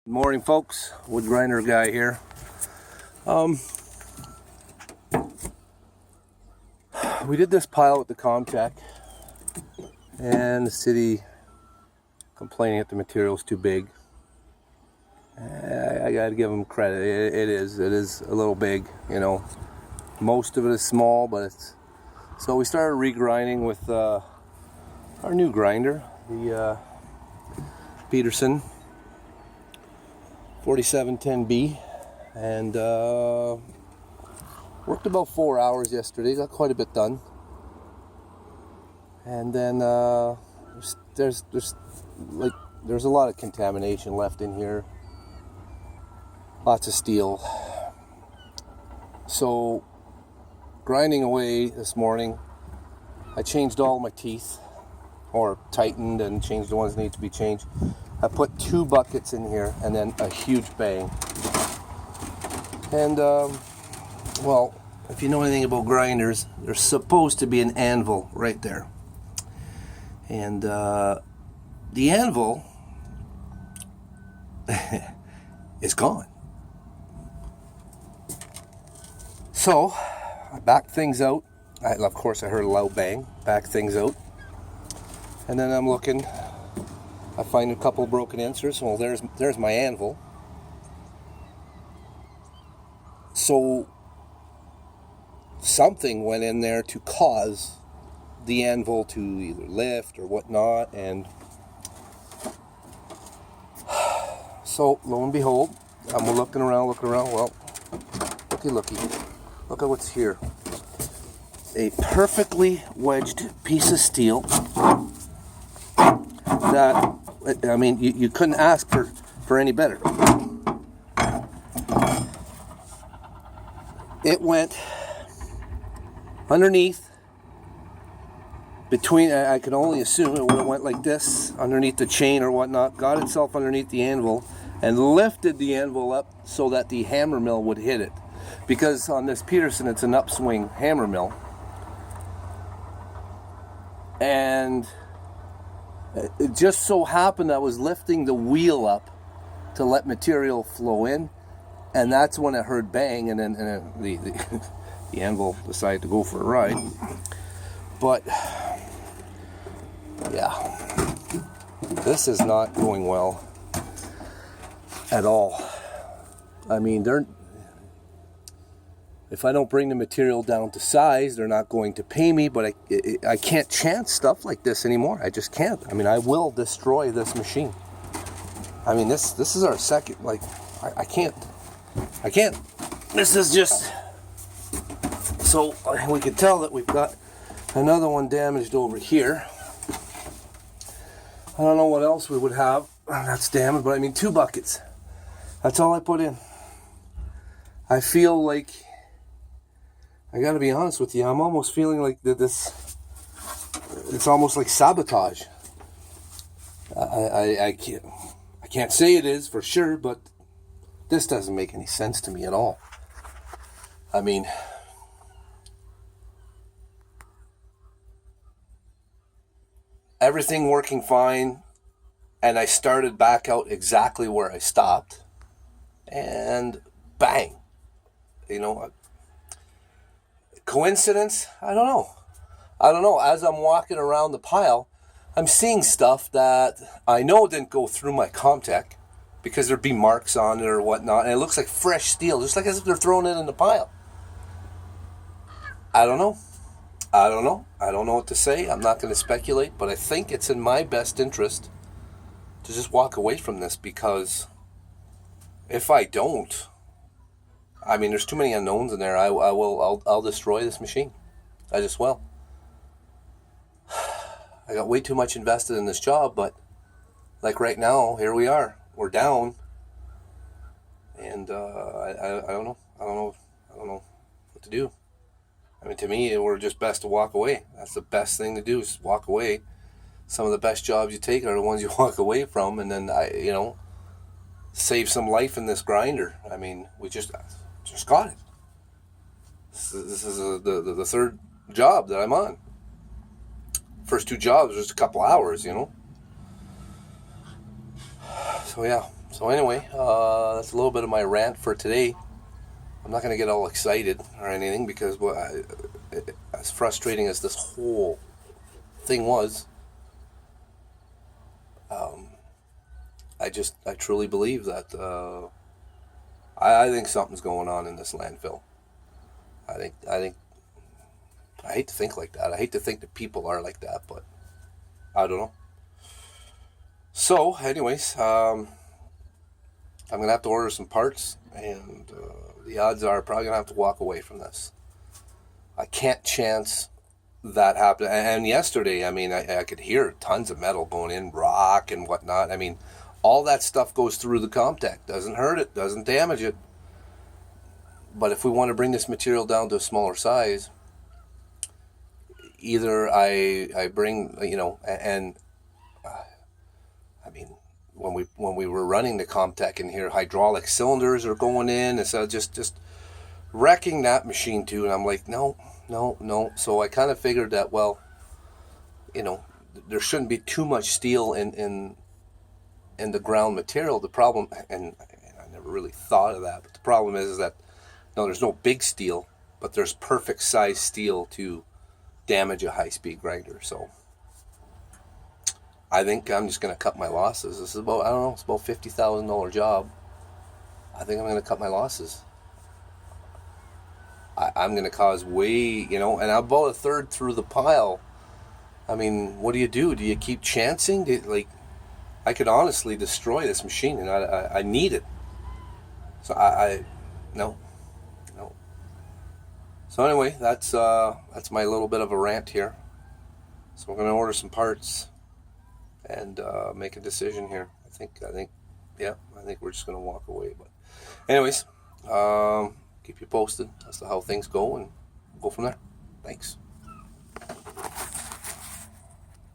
Morning, folks. Wood grinder guy here. We did this pile with the Comtech, and the city complaining that the material is too big. I gotta give them credit. It is a little big. Most of it is small, but it's. So we started regrinding with our new grinder, the Peterson 4710B, and worked about 4 hours yesterday. Got quite a bit done, and then there's a lot of contamination left in here. Lots of steel. So grinding away this morning, I changed all my teeth, or tightened and changed the ones that need to be changed. I put 2 buckets in here and then a huge bang. And well, if you know anything about grinders, there's supposed to be an anvil right there. And the anvil is gone. So I backed things out. Of course, I heard a loud bang. Backed things out. And then I'm looking. I find a couple broken inserts. Well, there's my anvil. So something went in there to cause the anvil to either lift or whatnot, and so lo and behold, I'm looking around. Well, looky. Look at what's here. A perfectly wedged piece of steel that, I mean, you couldn't ask for any better. It went underneath, between, I can only assume it would have went like this, underneath the chain or whatnot, got itself underneath the anvil, and lifted the anvil up so that the hammer mill would hit it. Because on this Peterson, it's an upswing hammer mill. And it just so happened I was lifting the wheel up to let material flow in, and that's when I heard bang, and then the anvil decided to go for a ride. But yeah, this is not going well at all. I mean, if I don't bring the material down to size, they're not going to pay me, but I can't chance stuff like this anymore. I just can't. I mean, I will destroy this machine. I mean, this is our second, I can't. This is just, so we can tell that we've got another one damaged over here. I don't know what else we would have that's damaged, but I mean, 2 buckets. That's all I put in. I feel like, I gotta be honest with you, I'm almost feeling like it's almost like sabotage. I can't say it is for sure, but this doesn't make any sense to me at all. I mean, everything working fine, and I started back out exactly where I stopped, and bang. Coincidence? I don't know. As I'm walking around the pile, I'm seeing stuff that I know didn't go through my Comtech, because there'd be marks on it or whatnot, and it looks like fresh steel, just like as if they're throwing it in the pile. I don't know. I don't know what to say. I'm not going to speculate, but I think it's in my best interest to just walk away from this, because if I don't, I mean, there's too many unknowns in there. I'll destroy this machine. I just will. I got way too much invested in this job, but like right now, here we are. We're down, and I don't know. I don't know what to do. I mean, to me, we're just best to walk away. That's the best thing to do, is walk away. Some of the best jobs you take are the ones you walk away from, and then save some life in this grinder. I mean, we just got it. This is the third job that I'm on. First 2 jobs was just a couple hours, So yeah, So anyway, that's a little bit of my rant for today. I'm not going to get all excited or anything because as frustrating as this whole thing was, um, I truly believe that I think something's going on in this landfill. I think I hate to think like that. I hate to think that people are like that, but I don't know. So, anyways, I'm gonna have to order some parts, and the odds are probably gonna have to walk away from this. I can't chance that happen. And yesterday, I mean, I could hear tons of metal going in, rock and whatnot. I mean, all that stuff goes through the Comtech. Doesn't hurt it, doesn't damage it. But if we want to bring this material down to a smaller size, either I bring, and I mean, when we were running the Comtech in here, hydraulic cylinders are going in, and so just wrecking that machine too. And I'm like, no, no, no. So I kind of figured that, well, there shouldn't be too much steel in the ground material. The problem, and I never really thought of that, but the problem is that no, there's no big steel, but there's perfect size steel to damage a high-speed grinder. So I think I'm just going to cut my losses. This is about, I don't know, it's about $50,000 job. I think I'm going to cut my losses. I'm going to cause way, and I'm about a third through the pile. I mean, what do? Do you keep chancing? I could honestly destroy this machine, and I need it. So no, no. So anyway, that's my little bit of a rant here. So we're going to order some parts and make a decision here. I think we're just going to walk away. But anyways, keep you posted as to how things go, and go from there. Thanks.